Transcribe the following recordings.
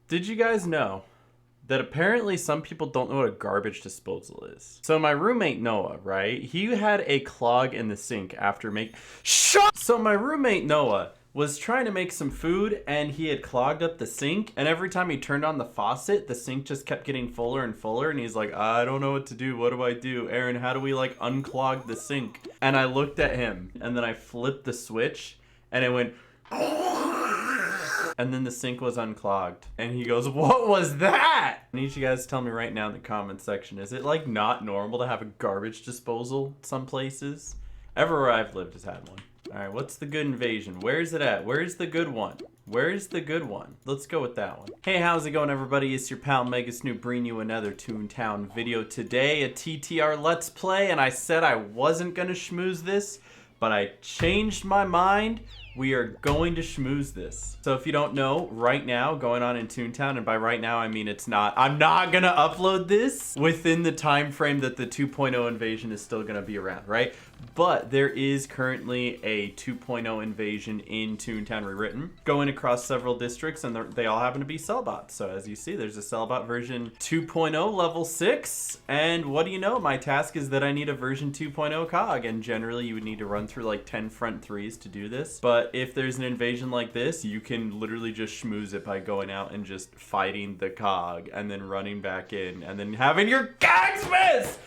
Did you guys know that apparently some people don't know what a garbage disposal is? So my roommate Noah, right? He had a clog in the sink after So my roommate Noah was trying to make some food and he had clogged up the sink, and every time he turned on the faucet, the sink just kept getting fuller and fuller, and he's like, I don't know what to do. What do I do? Aaron, how do we like unclog the sink? And I looked at him and then I flipped the switch and it went and then the sink was unclogged. And he goes, what was that? I need you guys to tell me right now in the comment section, is it like not normal to have a garbage disposal some places? Everywhere I've lived has had one. All right, what's the good invasion? Where's it at? Where's the good one? Where's the good one? Let's go with that one. Hey, how's it going, everybody? It's your pal Megasnoop bringing you another Toontown video today, a TTR Let's Play, and I said I wasn't gonna schmooze this, but I changed my mind. We are going to schmooze this. So if you don't know, right now, going on in Toontown, and by right now, I mean I'm not gonna upload this within the time frame that the 2.0 invasion is still gonna be around, right? But there is currently a 2.0 invasion in Toontown Rewritten going across several districts, and they all happen to be Cellbots. So as you see, there's a Cellbot version 2.0 level 6, and what do you know? My task is that I need a version 2.0 cog, and generally you would need to run through like 10 front threes to do this. But if there's an invasion like this, you can literally just schmooze it by going out and just fighting the cog and then running back in and then having your cogs miss!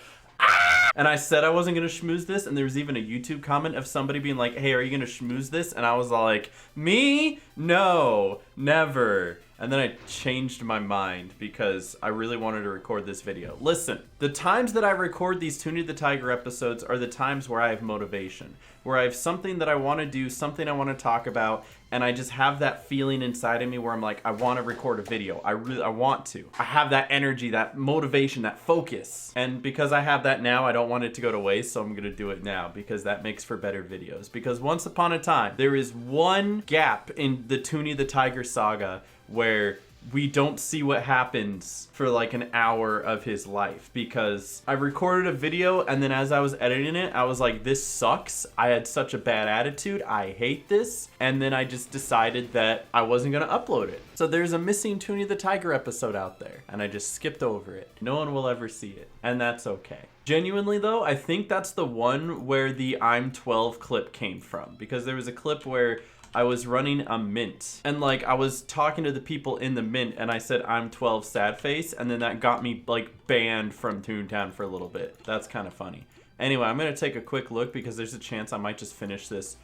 And I said I wasn't gonna schmooze this, and there was even a YouTube comment of somebody being like, hey, are you gonna schmooze this? And I was like, me? No, never. And then I changed my mind because I really wanted to record this video. Listen, the times that I record these Toonie the Tiger episodes are the times where I have motivation, where I have something that I want to do, something I want to talk about, and I just have that feeling inside of me where I'm like, I want to record a video. I want to. I have that energy, that motivation, that focus. And because I have that now, I don't want it to go to waste, so I'm going to do it now because that makes for better videos. Because once upon a time, there is one gap in the Toonie the Tiger saga where we don't see what happens for like an hour of his life, because I recorded a video and then as I was editing it, I was like, this sucks. I had such a bad attitude. I hate this. And then I just decided that I wasn't going to upload it. So there's a missing Toonie the Tiger episode out there and I just skipped over it. No one will ever see it, and that's okay. Genuinely though, I think that's the one where the I'm 12 clip came from, because there was a clip where I was running a mint and like I was talking to the people in the mint and I said I'm 12 sad face, and then that got me like banned from Toontown for a little bit. That's kind of funny. Anyway, I'm gonna take a quick look because there's a chance I might just finish this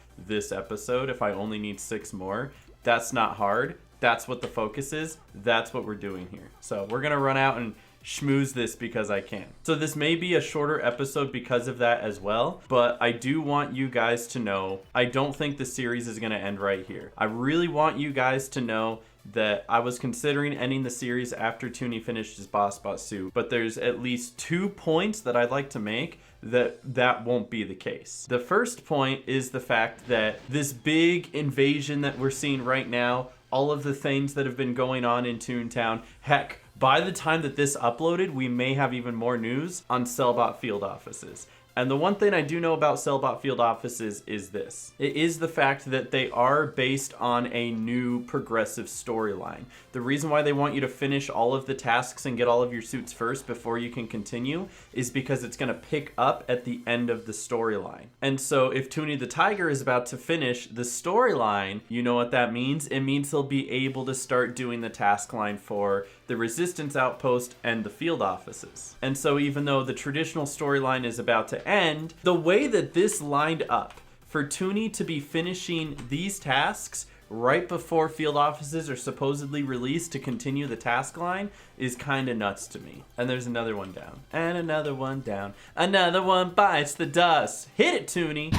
episode if I only need 6 more. That's not hard. That's what the focus is. That's what we're doing here. So we're gonna run out and schmooze this because I can. So this may be a shorter episode because of that as well, but I do want you guys to know I don't think the series is going to end right here. I really want you guys to know that I was considering ending the series after Toonie finished his boss bot suit, but there's at least 2 points that I'd like to make that won't be the case. The first point is the fact that this big invasion that we're seeing right now, all of the things that have been going on in Toontown, heck, by the time that this uploaded, we may have even more news on Cellbot field offices. And the one thing I do know about Cellbot field offices is this. It is the fact that they are based on a new progressive storyline. The reason why they want you to finish all of the tasks and get all of your suits first before you can continue is because it's going to pick up at the end of the storyline. And so if Toonie the Tiger is about to finish the storyline, you know what that means? It means he'll be able to start doing the task line for the Resistance Outpost and the field offices. And so even though the traditional storyline is about to end, the way that this lined up for Toonie to be finishing these tasks right before field offices are supposedly released to continue the task line is kind of nuts to me. And there's another one down. And another one down. Another one bites the dust. Hit it, Toonie!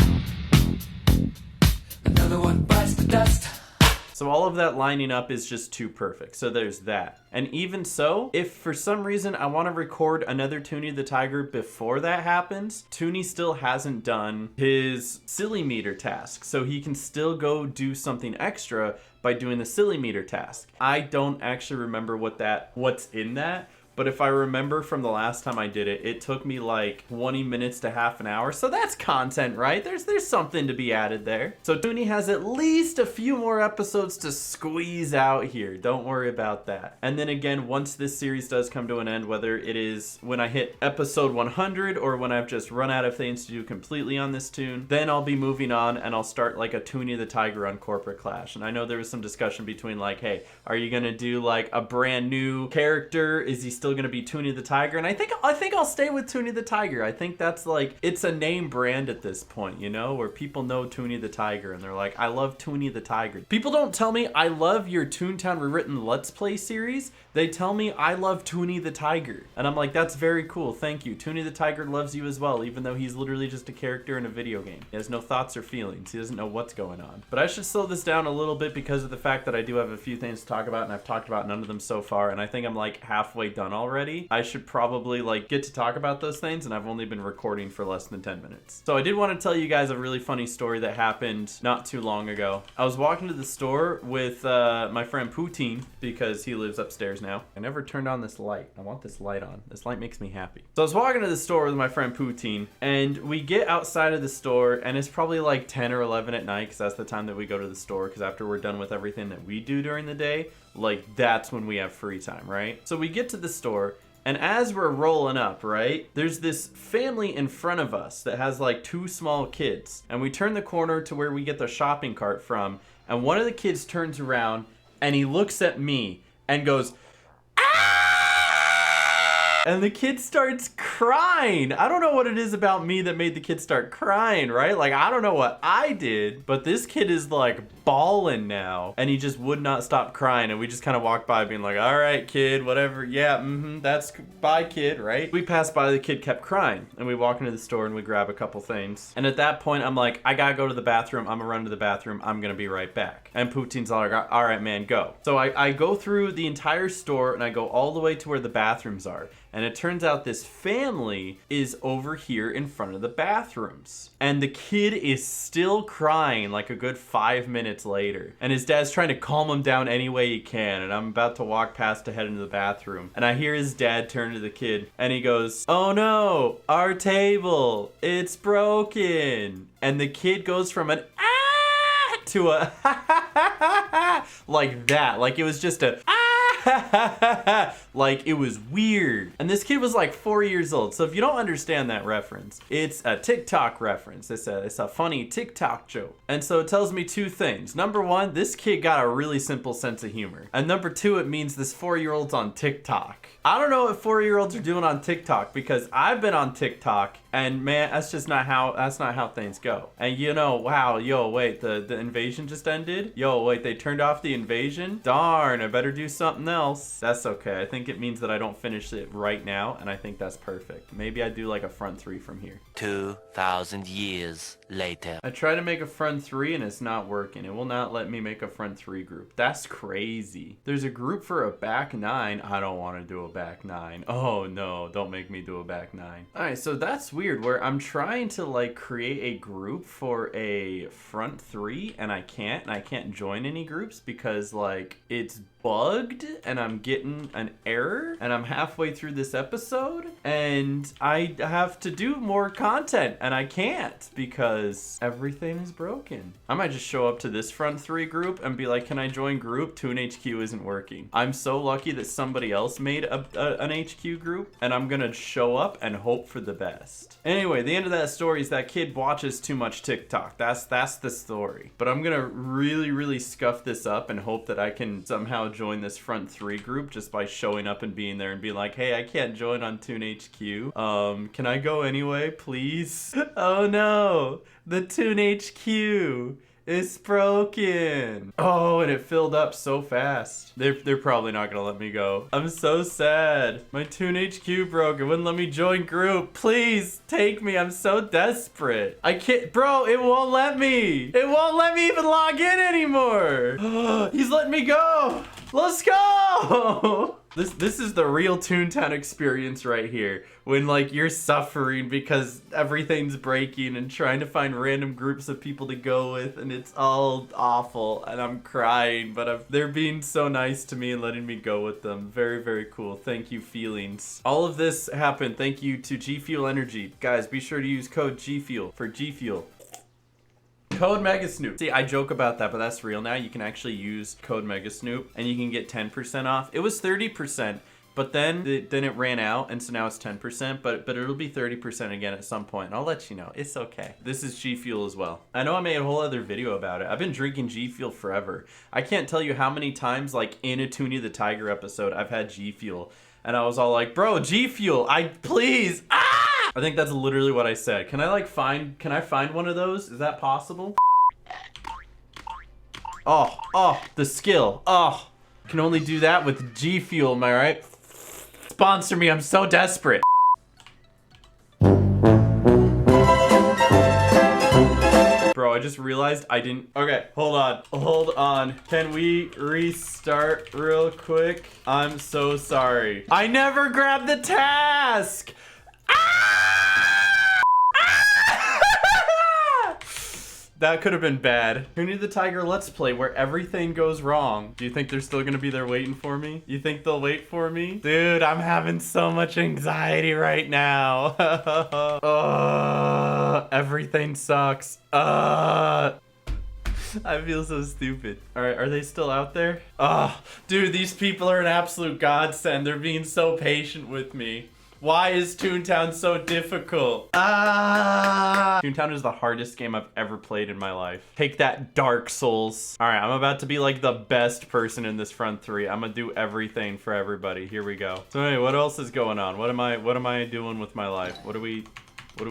Another one bites the dust. So all of that lining up is just too perfect. So there's that. And even so, if for some reason I want to record another Toonie the Tiger before that happens, Toonie still hasn't done his silly meter task. So he can still go do something extra by doing the silly meter task. I don't actually remember what's in that, but if I remember from the last time I did it, it took me like 20 minutes to half an hour. So that's content, right? There's something to be added there. So Toonie has at least a few more episodes to squeeze out here. Don't worry about that. And then again, once this series does come to an end, whether it is when I hit episode 100 or when I've just run out of things to do completely on this toon, then I'll be moving on and I'll start like a Toonie the Tiger on Corporate Clash. And I know there was some discussion between like, hey, are you gonna do like a brand new character? Is he still gonna be Toonie the Tiger? And I think I'll stay with Toonie the Tiger. I think that's like, it's a name brand at this point, you know, where people know Toonie the Tiger and they're like, I love Toonie the Tiger. People don't tell me I love your Toontown Rewritten Let's Play series. They tell me I love Toonie the Tiger. And I'm like, that's very cool. Thank you. Toonie the Tiger loves you as well, even though he's literally just a character in a video game. He has no thoughts or feelings. He doesn't know what's going on. But I should slow this down a little bit because of the fact that I do have a few things to talk about and I've talked about none of them so far. And I think I'm like halfway done already. I should probably like get to talk about those things, and I've only been recording for less than 10 minutes. So I did want to tell you guys a really funny story that happened not too long ago. I was walking to the store with my friend Poutine because he lives upstairs now. I never turned on this light. I want this light on. This light makes me happy. So I was walking to the store with my friend Poutine, and we get outside of the store, and it's probably like 10 or 11 at night because that's the time that we go to the store, because after we're done with everything that we do during the day, like that's when we have free time, right? So we get to the store, and as we're rolling up, right, there's this family in front of us that has like 2 small kids. And we turn the corner to where we get the shopping cart from, and one of the kids turns around and he looks at me and goes, and the kid starts crying. I don't know what it is about me that made the kid start crying, right? Like, I don't know what I did, but this kid is like bawling now, and he just would not stop crying. And we just kind of walked by being like, all right, kid, whatever. Yeah, that's bye, kid, right? We passed by, the kid kept crying, and we walk into the store and we grab a couple things. And at that point, I'm like, I gotta go to the bathroom. I'm gonna run to the bathroom. I'm gonna be right back. And Poutine's like, all right, man, go. So I go through the entire store and I go all the way to where the bathrooms are. And it turns out this family is over here in front of the bathrooms. And the kid is still crying like a good 5 minutes later. And his dad's trying to calm him down any way he can. And I'm about to walk past to head into the bathroom. And I hear his dad turn to the kid and he goes, oh no, our table, it's broken. And the kid goes from an ah to a like that. Like it was just a like it was weird. And this kid was like 4 years old. So if you don't understand that reference, it's a TikTok reference. It's a funny TikTok joke. And so it tells me 2 things. Number 1, this kid got a really simple sense of humor. And number 2, it means this 4-year-old's on TikTok. I don't know what 4-year-olds are doing on TikTok, because I've been on TikTok and man, that's not how things go. And you know, wow, yo, wait, the invasion just ended? Yo, wait, they turned off the invasion? Darn, I better do something else. That's okay. I think it means that I don't finish it right now, and I think that's perfect. Maybe I do like a front 3 from here. 2,000 years later. I try to make a front 3 and it's not working. It will not let me make a front 3 group. That's crazy. There's a group for a back 9. I don't want to do a back 9. Oh no, don't make me do a back 9. All right, so that's weird, where I'm trying to like create a group for a front 3 and I can't join any groups because like it's bugged and I'm getting an error and I'm halfway through this episode and I have to do more content and I can't because everything is broken. I might just show up to this front 3 group and be like, can I join group? Toon HQ isn't working. I'm so lucky that somebody else made an HQ group, and I'm gonna show up and hope for the best. Anyway, the end of that story is that kid watches too much TikTok. That's the story. But I'm gonna really scuff this up and hope that I can somehow join this front 3 group just by showing up and being there and being like, hey, I can't join on Toon HQ. Can I go anyway, please? Oh no, the Toon HQ is broken. Oh, and it filled up so fast. They're probably not gonna let me go. I'm so sad. My Toon HQ broke. It wouldn't let me join group. Please take me. I'm so desperate. I can't, bro, it won't let me. It won't let me even log in anymore. He's letting me go. Let's go! This is the real Toontown experience right here. When like you're suffering because everything's breaking and trying to find random groups of people to go with, and it's all awful and I'm crying, but they're being so nice to me and letting me go with them. Very, very cool. Thank you, feelings. All of this happened thank you to GFuel Energy. Guys, be sure to use code GFuel for GFuel. Code Megasnoop. See, I joke about that, but that's real now. You can actually use code Megasnoop and you can get 10% off. It was 30%, but then it ran out, and so now it's 10%, but it'll be 30% again at some point, and I'll let you know. It's okay. This is GFuel as well. I know I made a whole other video about it. I've been drinking GFuel forever. I can't tell you how many times, like in a Toonie the Tiger episode, I've had GFuel, and I was all like, bro, GFuel, please, ah! I think that's literally what I said. Can I find one of those? Is that possible? Oh, the skill. Oh, can only do that with GFuel, am I right? Sponsor me, I'm so desperate. Bro, I just realized I didn't. Okay, hold on. Can we restart real quick? I'm so sorry. I never grabbed the task. That could have been bad. Toonie the Tiger Let's Play where everything goes wrong. Do you think they're still gonna be there waiting for me? You think they'll wait for me? Dude, I'm having so much anxiety right now. Everything sucks. I feel so stupid. All right, are they still out there? Dude, these people are an absolute godsend. They're being so patient with me. Why is Toontown so difficult? Toontown is the hardest game I've ever played in my life. Take that, Dark Souls. All right, I'm about to be like the best person in this front three. I'm gonna do everything for everybody. Here we go. So anyway, what else is going on? What am I doing with my life? What are we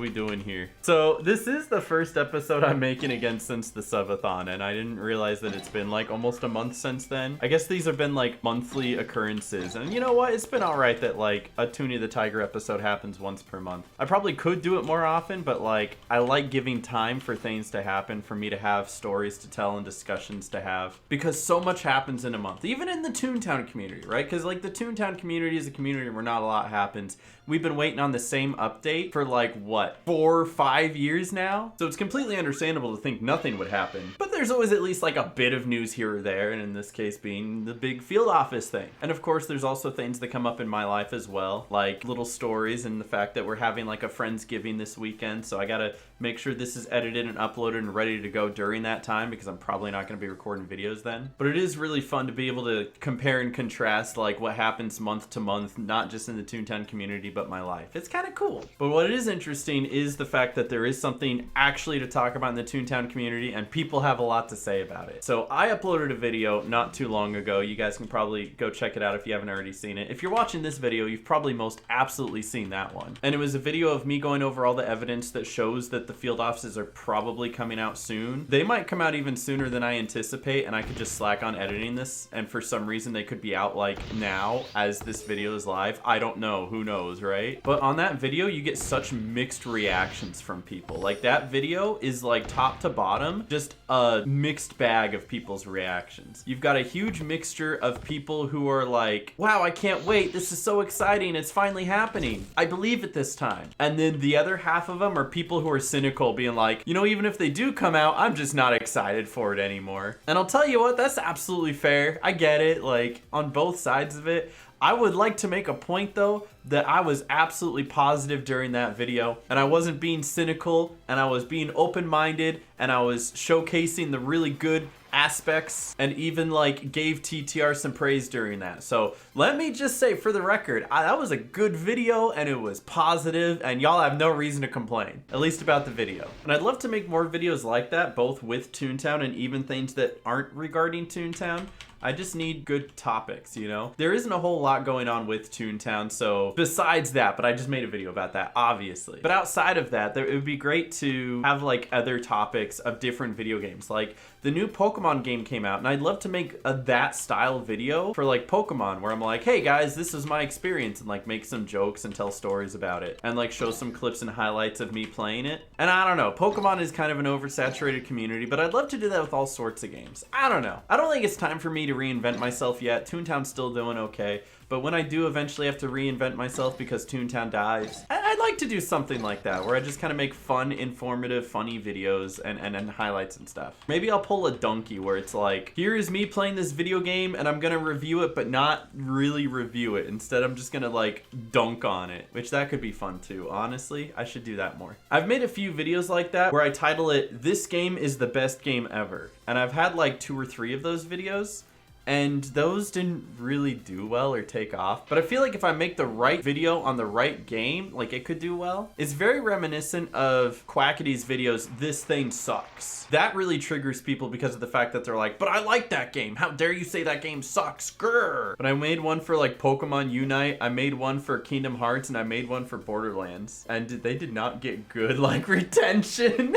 doing here? So this is the first episode I'm making again since the subathon, and I didn't realize that it's been like almost a month since then. I guess these have been like monthly occurrences, and you know what? It's been all right that like a Toonie the Tiger episode happens once per month. I probably could do it more often, but like I like giving time for things to happen, for me to have stories to tell and discussions to have, because so much happens in a month, even in the Toontown community, right? Because like the Toontown community is a community where not a lot happens. We've been waiting on the same update for like, what, 4 or 5 years now? So it's completely understandable to think nothing would happen. But there's always at least like a bit of news here or there, and in this case being the big field office thing. And of course, there's also things that come up in my life as well, like little stories and the fact that we're having like a Friendsgiving this weekend. So I gotta make sure this is edited and uploaded and ready to go during that time, because I'm probably not gonna be recording videos then. But it is really fun to be able to compare and contrast like what happens month to month, not just in the Toontown community, but my life. It's kind of cool. But what is interesting is the fact that there is something actually to talk about in the Toontown community, and people have a lot to say about it. So I uploaded a video not too long ago. You guys can probably go check it out if you haven't already seen it. If you're watching this video, you've probably most absolutely seen that one. And it was a video of me going over all the evidence that shows that the field offices are probably coming out soon. They might come out even sooner than I anticipate, and I could just slack on editing this, and for some reason they could be out like now as this video is live. I don't know. Who knows, right? But on that video, you get such mixed reactions from people. Like that video is like top to bottom, just a mixed bag of people's reactions. You've got a huge mixture of people who are like, wow, I can't wait. This is so exciting. It's finally happening. I believe it this time. And then the other half of them are people who are cynical, being like, you know, even if they do come out, I'm just not excited for it anymore. And I'll tell you what, that's absolutely fair. I get it. Like on both sides of it. I would like to make a point though that I was absolutely positive during that video, and I wasn't being cynical, and I was being open-minded, and I was showcasing the really good aspects, and even like gave TTR some praise during that. So let me just say for the record, that was a good video, and it was positive, and y'all have no reason to complain, at least about the video. And I'd love to make more videos like that, both with Toontown and even things that aren't regarding Toontown. I just need good topics, you know? There isn't a whole lot going on with Toontown, so besides that, but I just made a video about that, obviously. But outside of that, it would be great to have like other topics of different video games. Like the new Pokemon game came out, and I'd love to make that style video for like Pokemon, where I'm like, hey guys, this is my experience, and like make some jokes and tell stories about it, and like show some clips and highlights of me playing it. And I don't know, Pokemon is kind of an oversaturated community, but I'd love to do that with all sorts of games. I don't know. I don't think it's time for me to to reinvent myself yet. Toontown's still doing okay. But when I do eventually have to reinvent myself because Toontown dies, I'd like to do something like that, where I just kind of make fun, informative, funny videos and highlights and stuff. Maybe I'll pull a donkey where it's like, here is me playing this video game and I'm gonna review it, but not really review it. Instead, I'm just gonna like dunk on it, which that could be fun too. Honestly, I should do that more. I've made a few videos like that where I title it, "This game is the best game ever." And I've had like 2 or 3 of those videos. And those didn't really do well or take off. But I feel like if I make the right video on the right game, like it could do well. It's very reminiscent of Quackity's videos, "This thing sucks." That really triggers people because of the fact that they're like, but I like that game. How dare you say that game sucks? Grr. But I made one for like Pokemon Unite. I made one for Kingdom Hearts and I made one for Borderlands. And they did not get good like retention.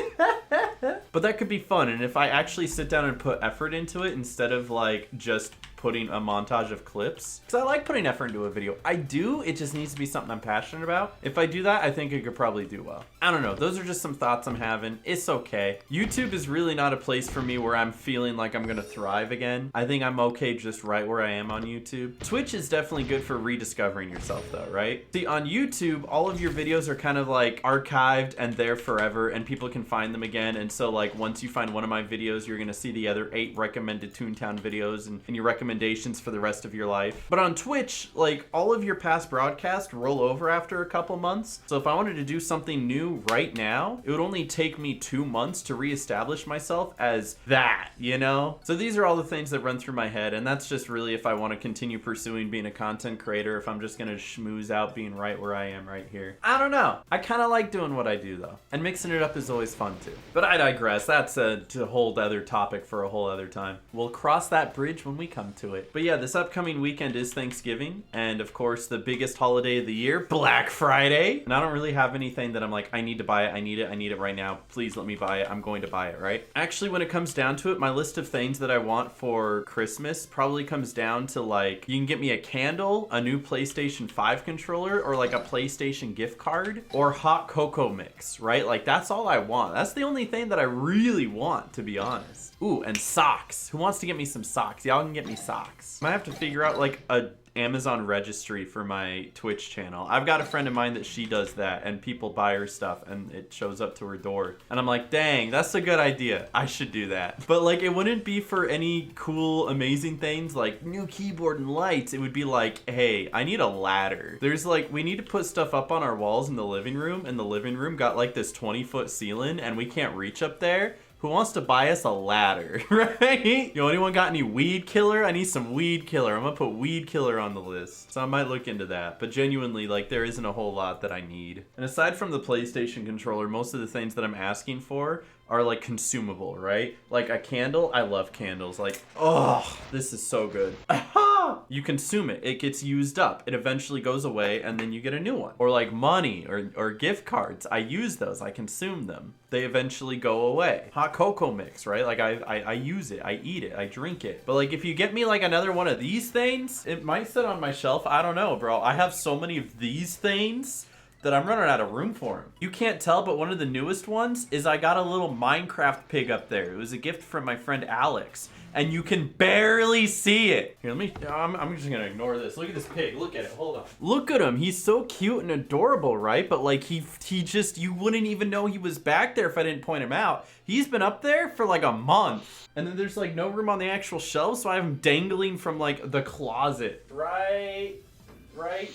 But that could be fun. And if I actually sit down and put effort into it instead of like just putting a montage of clips, because I like putting effort into a video. I do, it just needs to be something I'm passionate about. If I do that, I think it could probably do well. I don't know, those are just some thoughts I'm having. It's okay. YouTube is really not a place for me where I'm feeling like I'm gonna thrive again. I think I'm okay just right where I am on YouTube. Twitch is definitely good for rediscovering yourself though, right? See, on YouTube, all of your videos are kind of like archived and there forever and people can find them again. And so like once you find one of my videos, you're gonna see the other 8 recommended Toontown videos and your recommendations for the rest of your life. But on Twitch, like all of your past broadcasts roll over after a couple months. So if I wanted to do something new right now, it would only take me 2 months to reestablish myself as that, you know? So these are all the things that run through my head, and that's just really if I want to continue pursuing being a content creator, if I'm just gonna schmooze out being right where I am right here. I don't know. I kind of like doing what I do though, and mixing it up is always fun too. But I digress. That's a whole other topic for a whole other time. We'll cross that bridge when we come to it. But yeah, this upcoming weekend is Thanksgiving, and of course the biggest holiday of the year, Black Friday. And I don't really have anything that I'm like, I need to buy it, I need it right now, please let me buy it, I'm going to buy it, right? Actually, when it comes down to it, my list of things that I want for Christmas probably comes down to like, you can get me a candle, a new PlayStation 5 controller, or like a PlayStation gift card, or hot cocoa mix, right? Like that's all I want. That's the only thing that I really want, to be honest. Ooh, and socks. Who wants to get me some socks? Y'all can get me socks. Might have to figure out like a Amazon registry for my Twitch channel. I've got a friend of mine that she does that and people buy her stuff and it shows up to her door. And I'm like, dang, that's a good idea. I should do that. But like, it wouldn't be for any cool, amazing things like new keyboard and lights. It would be like, hey, I need a ladder. There's like, we need to put stuff up on our walls in the living room, and the living room got like this 20-foot ceiling and we can't reach up there. Who wants to buy us a ladder, right? Yo, anyone got any weed killer? I need some weed killer. I'm gonna put weed killer on the list. So I might look into that. But genuinely, like, there isn't a whole lot that I need. And aside from the PlayStation controller, most of the things that I'm asking for are like consumable, right? Like a candle, I love candles. Like, oh, this is so good. Aha! You consume it, it gets used up. It eventually goes away and then you get a new one. Or like money or gift cards. I use those, I consume them. They eventually go away. Hot cocoa mix, right? Like I use it, I eat it, I drink it. But like if you get me like another one of these things, it might sit on my shelf. I don't know, bro. I have so many of these things that I'm running out of room for them. You can't tell, but one of the newest ones is I got a little Minecraft pig up there. It was a gift from my friend Alex, and you can barely see it. Here, I'm just gonna ignore this. Look at this pig, look at it, hold on. Look at him, he's so cute and adorable, right? But like he just, you wouldn't even know he was back there if I didn't point him out. He's been up there for like a month. And then there's like no room on the actual shelf, so I have him dangling from like the closet. Right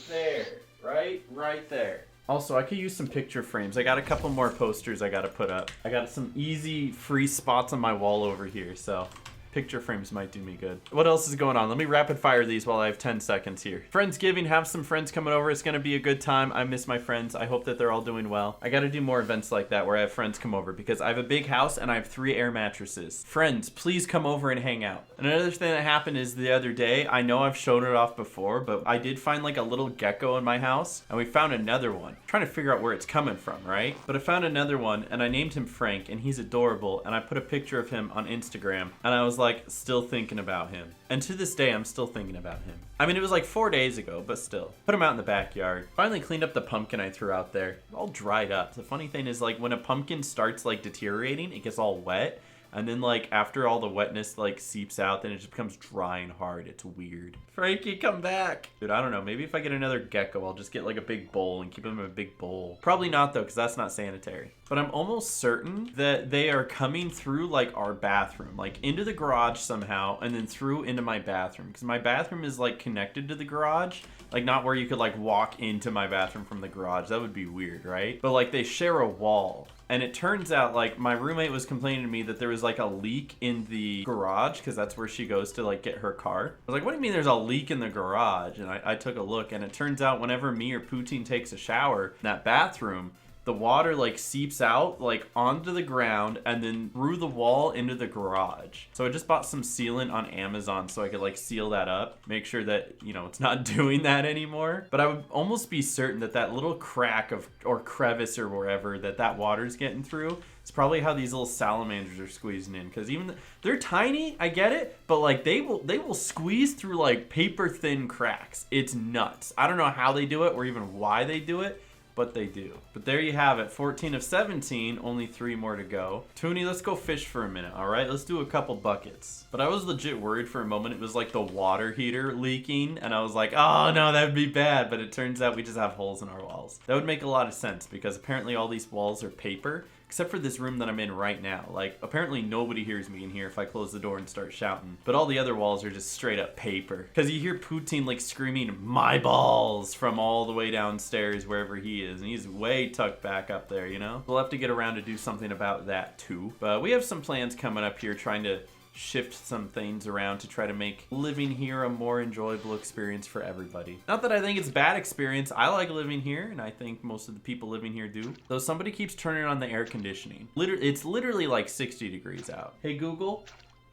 there, right there. Also, I could use some picture frames. I got a couple more posters I gotta put up. I got some easy free spots on my wall over here, so picture frames might do me good. What else is going on? Let me rapid fire these while I have 10 seconds here. Friendsgiving, have some friends coming over. It's gonna be a good time. I miss my friends. I hope that they're all doing well. I gotta do more events like that where I have friends come over because I have a big house and I have 3 air mattresses. Friends, please come over and hang out. And another thing that happened is the other day, I know I've shown it off before, but I did find like a little gecko in my house and we found another one. I'm trying to figure out where it's coming from, right? But I found another one and I named him Frank and he's adorable and I put a picture of him on Instagram and I was like, still thinking about him. And to this day, I'm still thinking about him. I mean, it was like 4 days ago, but still. Put him out in the backyard. Finally cleaned up the pumpkin I threw out there. All dried up. The funny thing is like when a pumpkin starts like deteriorating, it gets all wet. And then like after all the wetness like seeps out, then it just becomes dry and hard. It's weird. Frankie, come back. Dude, I don't know. Maybe if I get another gecko, I'll just get like a big bowl and keep them in a big bowl. Probably not though, because that's not sanitary. But I'm almost certain that they are coming through like our bathroom, like into the garage somehow, and then through into my bathroom. Because my bathroom is like connected to the garage. Like not where you could like walk into my bathroom from the garage. That would be weird, right? But like they share a wall. And it turns out like my roommate was complaining to me that there was like a leak in the garage because that's where she goes to like get her car. I was like, what do you mean there's a leak in the garage? And I took a look, and it turns out whenever me or Poutine takes a shower in that bathroom, the water like seeps out like onto the ground and then through the wall into the garage. So I just bought some sealant on Amazon so I could like seal that up, make sure that, you know, it's not doing that anymore. But I would almost be certain that that little crack of or crevice or wherever that water's getting through, it's probably how these little salamanders are squeezing in. Because even they're tiny, I get it, but like they will squeeze through like paper thin cracks. It's nuts. I don't know how they do it or even why they do it, but they do. But there you have it, 14 of 17, only 3 more to go. Toonie, let's go fish for a minute, all right? Let's do a couple buckets. But I was legit worried for a moment. It was like the water heater leaking, and I was like, oh no, that would be bad. But it turns out we just have holes in our walls. That would make a lot of sense because apparently all these walls are paper, except for this room that I'm in right now. Like, apparently nobody hears me in here if I close the door and start shouting. But all the other walls are just straight up paper. Because you hear Poutine, like, screaming, my balls, from all the way downstairs wherever he is. And he's way tucked back up there, you know? We'll have to get around to do something about that, too. But we have some plans coming up here trying to shift some things around to try to make living here a more enjoyable experience for everybody. Not that I think it's a bad experience. I like living here, and I think most of the people living here do. Though somebody keeps turning on the air conditioning. It's literally like 60 degrees out. Hey Google,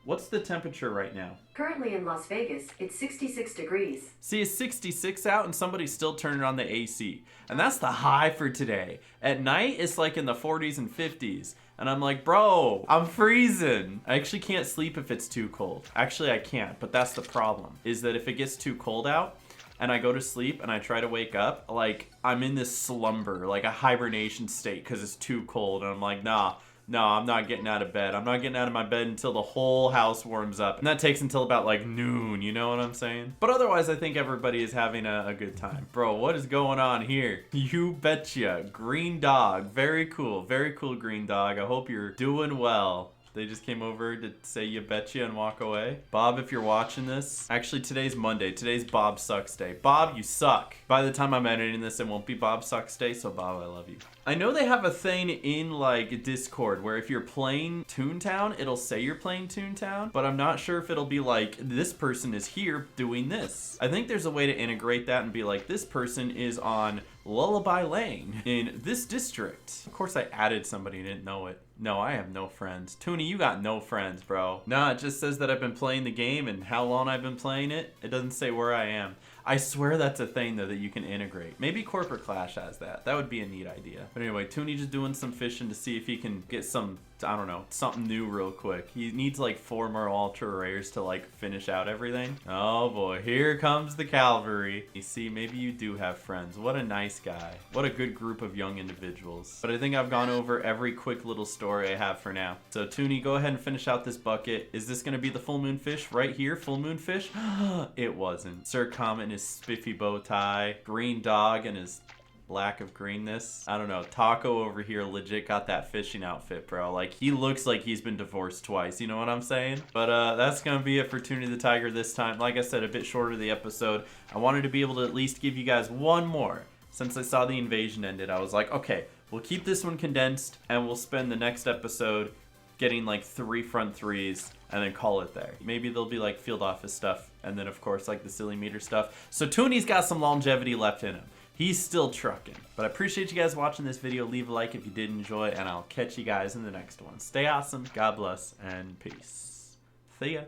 what's the temperature right now? Currently in Las Vegas, it's 66 degrees. See, it's 66 out and somebody's still turning on the AC. And that's the high for today. At night, it's like in the 40s and 50s. And I'm like, bro, I'm freezing. I actually can't sleep if it's too cold. Actually, I can't, but that's the problem, is that if it gets too cold out and I go to sleep and I try to wake up, like I'm in this slumber, like a hibernation state because it's too cold. And I'm like, nah, I'm not getting out of bed. I'm not getting out of my bed until the whole house warms up. And that takes until about like noon, you know what I'm saying? But otherwise, I think everybody is having a good time. Bro, what is going on here? You betcha. Green dog. Very cool green dog. I hope you're doing well. They just came over to say you betcha and walk away. Bob, if you're watching this, actually today's Monday. Today's Bob Sucks Day. Bob, you suck. By the time I'm editing this, it won't be Bob Sucks Day, so Bob, I love you. I know they have a thing in like Discord where if you're playing Toontown, it'll say you're playing Toontown, but I'm not sure if it'll be like, this person is here doing this. I think there's a way to integrate that and be like, this person is on Lullaby Lane in this district. Of course I added somebody and didn't know it. No, I have no friends. Toonie, you got no friends, bro. Nah, it just says that I've been playing the game and how long I've been playing it. It doesn't say where I am. I swear that's a thing, though, that you can integrate. Maybe Corporate Clash has that. That would be a neat idea. But anyway, Toonie just doing some fishing to see if he can get some, I don't know, something new real quick. He needs like 4 more ultra rares to like finish out everything. Oh boy, here comes the cavalry. You see, maybe you do have friends. What a nice guy. What a good group of young individuals. But I think I've gone over every quick little story I have for now. So Toonie, go ahead and finish out this bucket. Is this gonna be the full moon fish right here? Full moon fish? It wasn't. Sir Comet in his spiffy bow tie. Green dog and his lack of greenness. I don't know. Taco over here legit got that fishing outfit, bro. Like, he looks like he's been divorced twice. You know what I'm saying? But that's gonna be it for Toonie the Tiger this time. Like I said, a bit shorter the episode. I wanted to be able to at least give you guys one more. Since I saw the invasion ended, I was like, okay, we'll keep this one condensed and we'll spend the next episode getting like 3 front threes and then call it there. Maybe there'll be like field office stuff and then of course like the silly meter stuff. So Toonie's got some longevity left in him. He's still trucking. But I appreciate you guys watching this video. Leave a like if you did enjoy, and I'll catch you guys in the next one. Stay awesome, God bless, and peace. See ya.